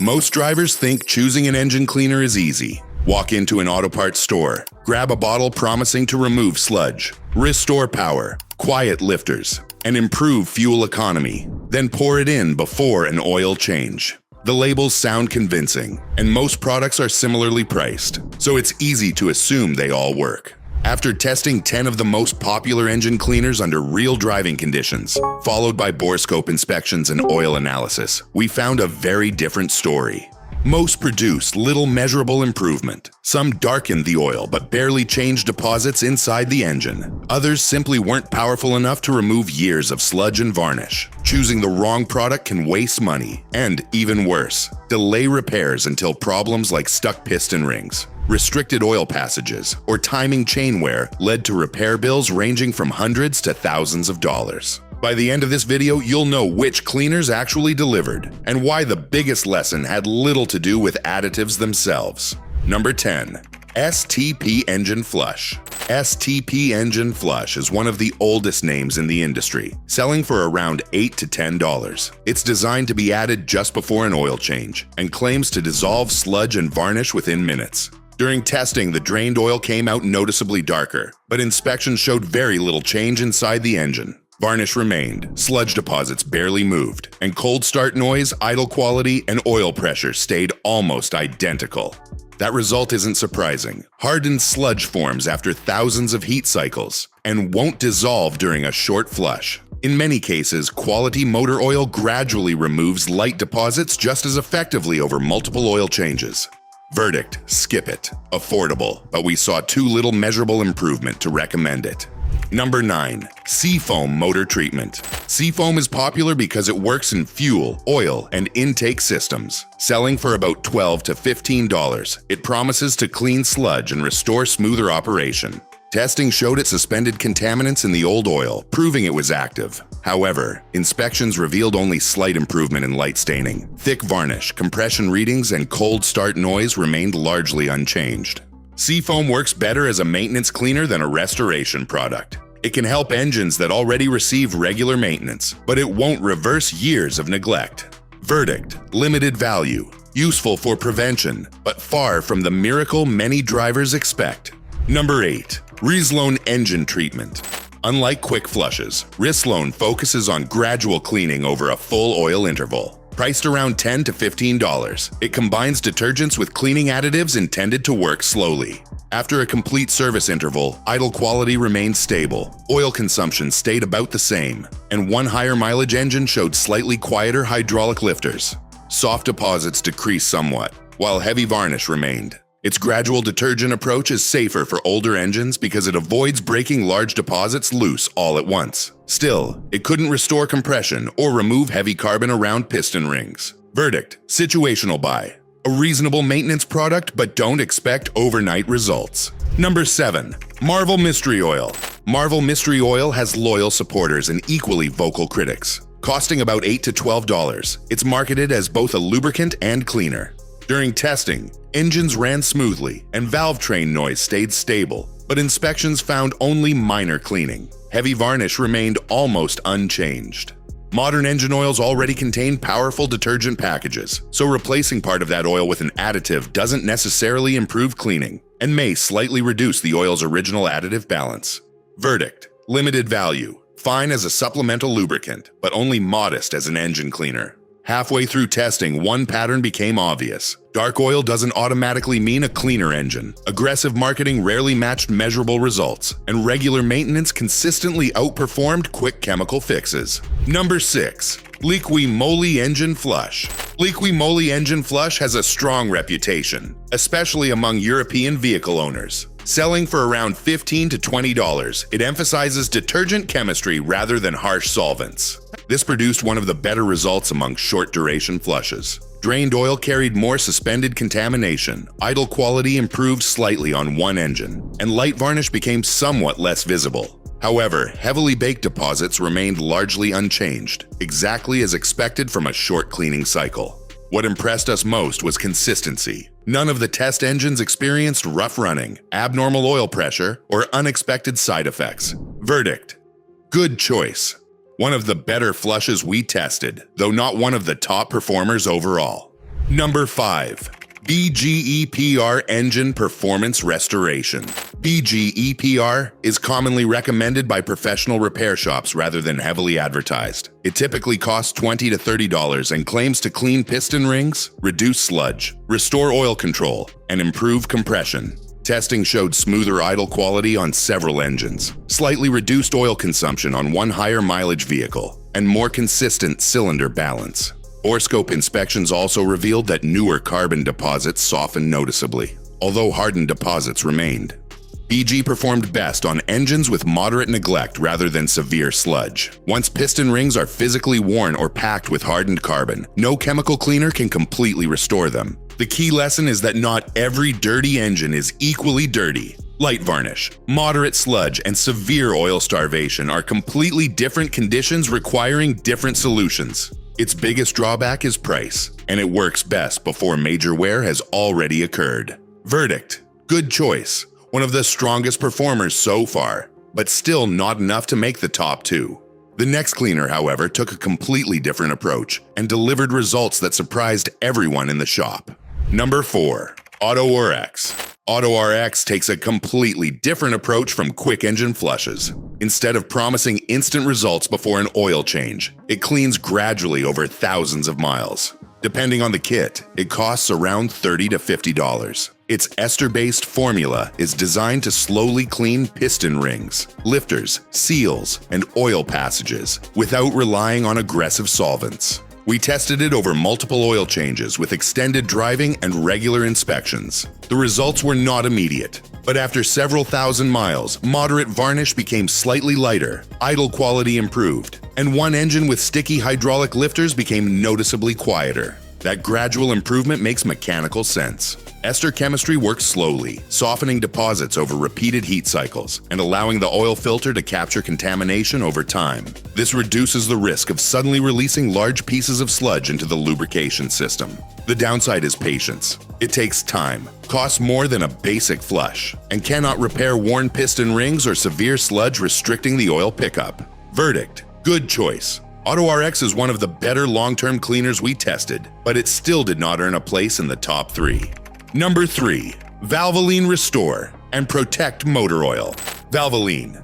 Most drivers think choosing an engine cleaner is easy. Walk into an auto parts store, grab a bottle promising to remove sludge, restore power, quiet lifters, and improve fuel economy. Then pour it in before an oil change. The labels sound convincing, and most products are similarly priced, so it's easy to assume they all work. After testing 10 of the most popular engine cleaners under real driving conditions, followed by borescope inspections and oil analysis, we found a very different story. Most produced little measurable improvement. Some darkened the oil but barely changed deposits inside the engine. Others simply weren't powerful enough to remove years of sludge and varnish. Choosing the wrong product can waste money, and even worse, delay repairs until problems like stuck piston rings, restricted oil passages, or timing chain wear led to repair bills ranging from hundreds to thousands of dollars. By the end of this video, you'll know which cleaners actually delivered, and why the biggest lesson had little to do with additives themselves. Number 10. STP Engine Flush. STP Engine Flush is one of the oldest names in the industry, selling for around $8 to $10. It's designed to be added just before an oil change, and claims to dissolve sludge and varnish within minutes. During testing, the drained oil came out noticeably darker, but inspection showed very little change inside the engine. Varnish remained, sludge deposits barely moved, and cold start noise, idle quality, and oil pressure stayed almost identical. That result isn't surprising. Hardened sludge forms after thousands of heat cycles and won't dissolve during a short flush. In many cases, quality motor oil gradually removes light deposits just as effectively over multiple oil changes. Verdict: skip it. Affordable, but we saw too little measurable improvement to recommend it. Number 9. Seafoam Motor Treatment. Seafoam is popular because it works in fuel, oil, and intake systems. Selling for about $12 to $15, it promises to clean sludge and restore smoother operation. Testing showed it suspended contaminants in the old oil, proving it was active. However, inspections revealed only slight improvement in light staining. Thick varnish, compression readings, and cold start noise remained largely unchanged. Seafoam works better as a maintenance cleaner than a restoration product. It can help engines that already receive regular maintenance, but it won't reverse years of neglect. Verdict: limited value, useful for prevention, but far from the miracle many drivers expect. Number 8. Rislone Engine Treatment. Unlike quick flushes, Rislone focuses on gradual cleaning over a full oil interval. Priced around $10 to $15, it combines detergents with cleaning additives intended to work slowly. After a complete service interval, idle quality remained stable, oil consumption stayed about the same, and one higher mileage engine showed slightly quieter hydraulic lifters. Soft deposits decreased somewhat, while heavy varnish remained. Its gradual detergent approach is safer for older engines because it avoids breaking large deposits loose all at once. Still, it couldn't restore compression or remove heavy carbon around piston rings. Verdict: situational buy. A reasonable maintenance product, but don't expect overnight results. Number 7. Marvel Mystery Oil. Marvel Mystery Oil has loyal supporters and equally vocal critics. Costing about $8 to $12, it's marketed as both a lubricant and cleaner. During testing, engines ran smoothly and valve train noise stayed stable, but inspections found only minor cleaning. Heavy varnish remained almost unchanged. Modern engine oils already contain powerful detergent packages, so replacing part of that oil with an additive doesn't necessarily improve cleaning and may slightly reduce the oil's original additive balance. Verdict: limited value, fine as a supplemental lubricant, but only modest as an engine cleaner. Halfway through testing, one pattern became obvious. Dark oil doesn't automatically mean a cleaner engine. Aggressive marketing rarely matched measurable results, and regular maintenance consistently outperformed quick chemical fixes. Number 6. Liqui Moly Engine Flush. Liqui Moly Engine Flush has a strong reputation, especially among European vehicle owners. Selling for around $15 to $20, it emphasizes detergent chemistry rather than harsh solvents. This produced one of the better results among short-duration flushes. Drained oil carried more suspended contamination, idle quality improved slightly on one engine, and light varnish became somewhat less visible. However, heavily baked deposits remained largely unchanged, exactly as expected from a short cleaning cycle. What impressed us most was consistency. None of the test engines experienced rough running, abnormal oil pressure, or unexpected side effects. Verdict: good choice. One of the better flushes we tested, though not one of the top performers overall. Number 5. BGEPR Engine Performance Restoration. BGEPR is commonly recommended by professional repair shops rather than heavily advertised. It typically costs $20 to $30 and claims to clean piston rings, reduce sludge, restore oil control, and improve compression. Testing showed smoother idle quality on several engines, slightly reduced oil consumption on one higher mileage vehicle, and more consistent cylinder balance. Borescope inspections also revealed that newer carbon deposits softened noticeably, although hardened deposits remained. BG performed best on engines with moderate neglect rather than severe sludge. Once piston rings are physically worn or packed with hardened carbon, no chemical cleaner can completely restore them. The key lesson is that not every dirty engine is equally dirty. Light varnish, moderate sludge, and severe oil starvation are completely different conditions requiring different solutions. Its biggest drawback is price, and it works best before major wear has already occurred. Verdict: good choice. One of the strongest performers so far, but still not enough to make the top 2. The next cleaner, however, took a completely different approach and delivered results that surprised everyone in the shop. Number 4. AutoRx. AutoRx takes a completely different approach from quick engine flushes. Instead of promising instant results before an oil change, it cleans gradually over thousands of miles. Depending on the kit, it costs around $30 to $50. Its ester-based formula is designed to slowly clean piston rings, lifters, seals, and oil passages without relying on aggressive solvents. We tested it over multiple oil changes with extended driving and regular inspections. The results were not immediate, but after several thousand miles, moderate varnish became slightly lighter, idle quality improved, and one engine with sticky hydraulic lifters became noticeably quieter. That gradual improvement makes mechanical sense. Ester chemistry works slowly, softening deposits over repeated heat cycles and allowing the oil filter to capture contamination over time. This reduces the risk of suddenly releasing large pieces of sludge into the lubrication system. The downside is patience. It takes time, costs more than a basic flush, and cannot repair worn piston rings or severe sludge restricting the oil pickup. Verdict: good choice. AutoRx is one of the better long-term cleaners we tested, but it still did not earn a place in the top 3. Number 3. Valvoline Restore and Protect Motor Oil. Valvoline.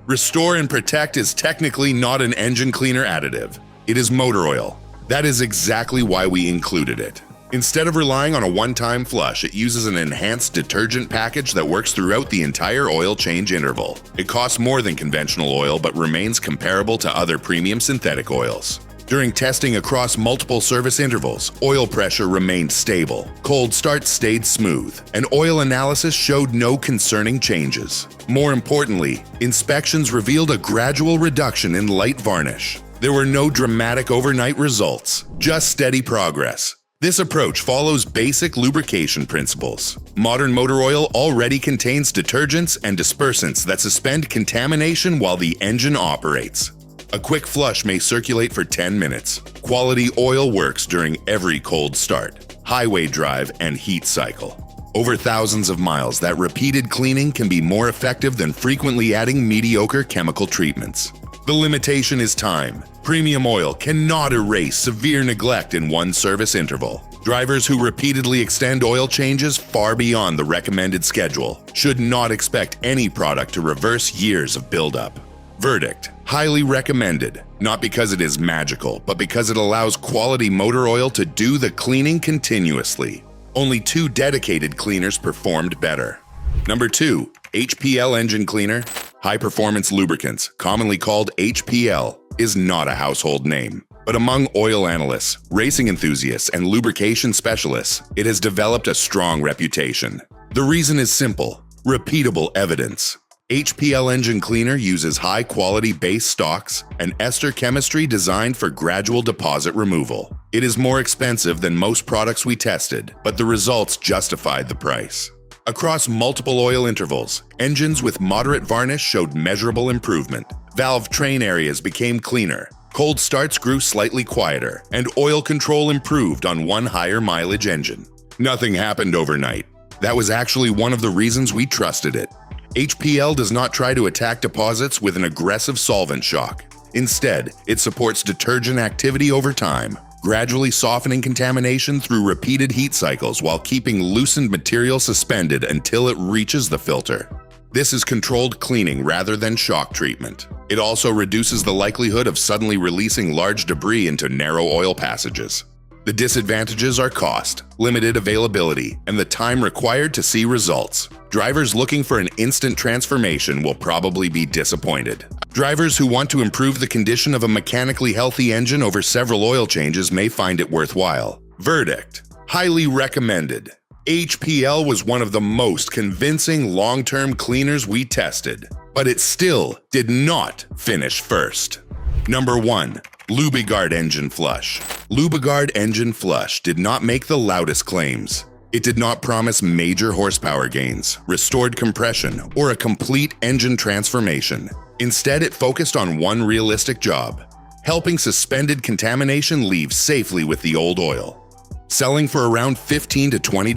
Restore and Protect is technically not an engine cleaner additive. It is motor oil. That is exactly why we included it. Instead of relying on a one-time flush, it uses an enhanced detergent package that works throughout the entire oil change interval. It costs more than conventional oil but remains comparable to other premium synthetic oils. During testing across multiple service intervals, oil pressure remained stable, cold starts stayed smooth, and oil analysis showed no concerning changes. More importantly, inspections revealed a gradual reduction in light varnish. There were no dramatic overnight results, just steady progress. This approach follows basic lubrication principles. Modern motor oil already contains detergents and dispersants that suspend contamination while the engine operates. A quick flush may circulate for 10 minutes. Quality oil works during every cold start, highway drive, and heat cycle. Over thousands of miles, that repeated cleaning can be more effective than frequently adding mediocre chemical treatments. The limitation is time. Premium oil cannot erase severe neglect in one service interval. Drivers who repeatedly extend oil changes far beyond the recommended schedule should not expect any product to reverse years of buildup. Verdict: highly recommended, not because it is magical, but because it allows quality motor oil to do the cleaning continuously. Only 2 dedicated cleaners performed better. Number 2. HPL Engine Cleaner. High Performance Lubricants, commonly called HPL, is not a household name. But among oil analysts, racing enthusiasts, and lubrication specialists, it has developed a strong reputation. The reason is simple: repeatable evidence. HPL Engine Cleaner uses high-quality base stocks and ester chemistry designed for gradual deposit removal. It is more expensive than most products we tested, but the results justified the price. Across multiple oil intervals, engines with moderate varnish showed measurable improvement. Valve train areas became cleaner, cold starts grew slightly quieter, and oil control improved on one higher mileage engine. Nothing happened overnight. That was actually one of the reasons we trusted it. HPL does not try to attack deposits with an aggressive solvent shock. Instead, it supports detergent activity over time, gradually softening contamination through repeated heat cycles while keeping loosened material suspended until it reaches the filter. This is controlled cleaning rather than shock treatment. It also reduces the likelihood of suddenly releasing large debris into narrow oil passages. The disadvantages are cost, limited availability, and the time required to see results. Drivers looking for an instant transformation will probably be disappointed. Drivers who want to improve the condition of a mechanically healthy engine over several oil changes may find it worthwhile. Verdict: highly recommended. HPL was one of the most convincing long-term cleaners we tested, but it still did not finish first. Number 1. Lubegard Engine Flush. Lubegard Engine Flush did not make the loudest claims. It did not promise major horsepower gains, restored compression, or a complete engine transformation. Instead, it focused on one realistic job: helping suspended contamination leave safely with the old oil. Selling for around $15 to $20,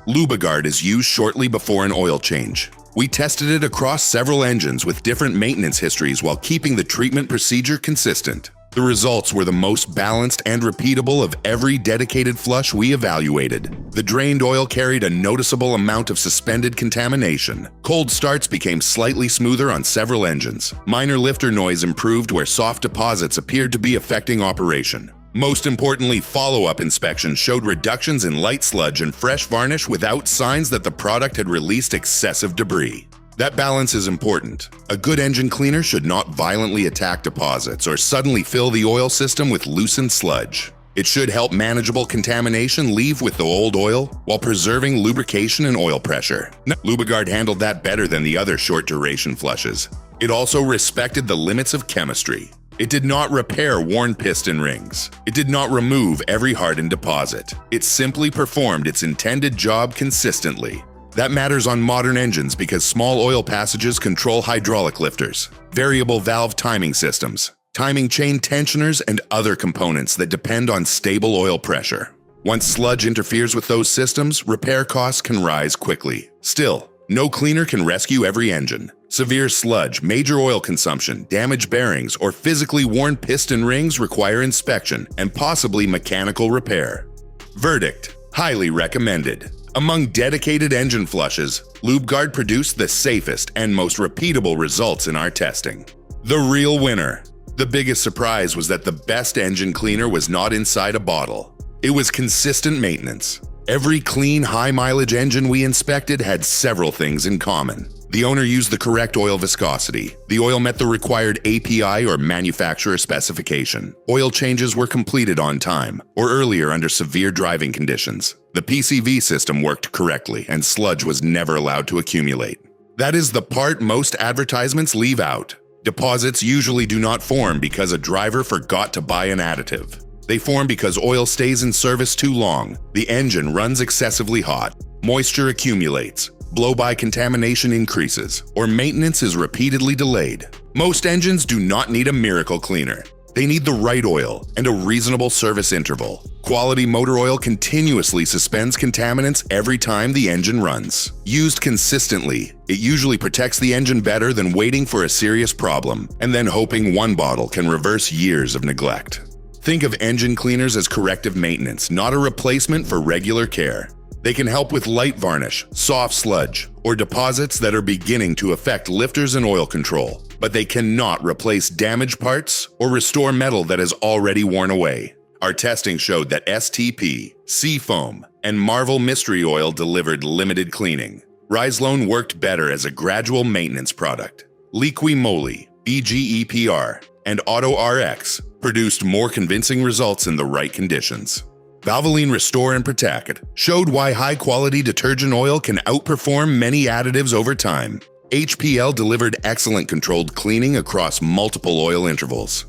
Lubegard is used shortly before an oil change. We tested it across several engines with different maintenance histories while keeping the treatment procedure consistent. The results were the most balanced and repeatable of every dedicated flush we evaluated. The drained oil carried a noticeable amount of suspended contamination. Cold starts became slightly smoother on several engines. Minor lifter noise improved where soft deposits appeared to be affecting operation. Most importantly, follow-up inspections showed reductions in light sludge and fresh varnish without signs that the product had released excessive debris. That balance is important. A good engine cleaner should not violently attack deposits or suddenly fill the oil system with loosened sludge. It should help manageable contamination leave with the old oil while preserving lubrication and oil pressure. Lubegard handled that better than the other short-duration flushes. It also respected the limits of chemistry. It did not repair worn piston rings. It did not remove every hardened deposit. It simply performed its intended job consistently. That matters on modern engines because small oil passages control hydraulic lifters, variable valve timing systems, timing chain tensioners, and other components that depend on stable oil pressure. Once sludge interferes with those systems, repair costs can rise quickly. Still, no cleaner can rescue every engine. Severe sludge, major oil consumption, damaged bearings, or physically worn piston rings require inspection and possibly mechanical repair. Verdict: highly recommended. Among dedicated engine flushes, Lubegard produced the safest and most repeatable results in our testing. The real winner. The biggest surprise was that the best engine cleaner was not inside a bottle. It was consistent maintenance. Every clean, high-mileage engine we inspected had several things in common. The owner used the correct oil viscosity. The oil met the required API or manufacturer specification. Oil changes were completed on time or earlier under severe driving conditions. The PCV system worked correctly and sludge was never allowed to accumulate. That is the part most advertisements leave out. Deposits usually do not form because a driver forgot to buy an additive. They form because oil stays in service too long, the engine runs excessively hot, moisture accumulates, blow-by contamination increases, or maintenance is repeatedly delayed. Most engines do not need a miracle cleaner. They need the right oil and a reasonable service interval. Quality motor oil continuously suspends contaminants every time the engine runs. Used consistently, it usually protects the engine better than waiting for a serious problem and then hoping one bottle can reverse years of neglect. Think of engine cleaners as corrective maintenance, not a replacement for regular care. They can help with light varnish, soft sludge, or deposits that are beginning to affect lifters and oil control, but they cannot replace damaged parts or restore metal that has already worn away. Our testing showed that STP, Seafoam, and Marvel Mystery Oil delivered limited cleaning. Rislone worked better as a gradual maintenance product. Liqui Moly, BGEPR, and Auto RX produced more convincing results in the right conditions. Valvoline Restore and Protect showed why high-quality detergent oil can outperform many additives over time. HPL delivered excellent controlled cleaning across multiple oil intervals.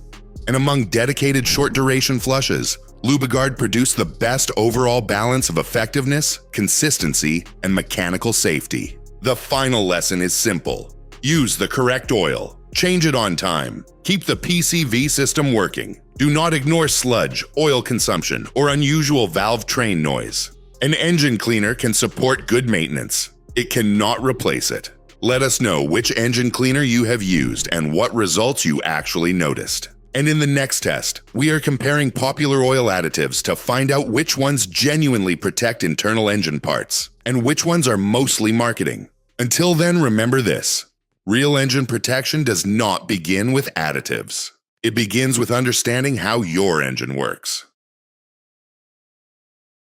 And among dedicated short-duration flushes, Lubegard produced the best overall balance of effectiveness, consistency, and mechanical safety. The final lesson is simple. Use the correct oil. Change it on time. Keep the PCV system working. Do not ignore sludge, oil consumption, or unusual valve train noise. An engine cleaner can support good maintenance. It cannot replace it. Let us know which engine cleaner you have used and what results you actually noticed. And in the next test, we are comparing popular oil additives to find out which ones genuinely protect internal engine parts and which ones are mostly marketing. Until then, remember this: real engine protection does not begin with additives. It begins with understanding how your engine works.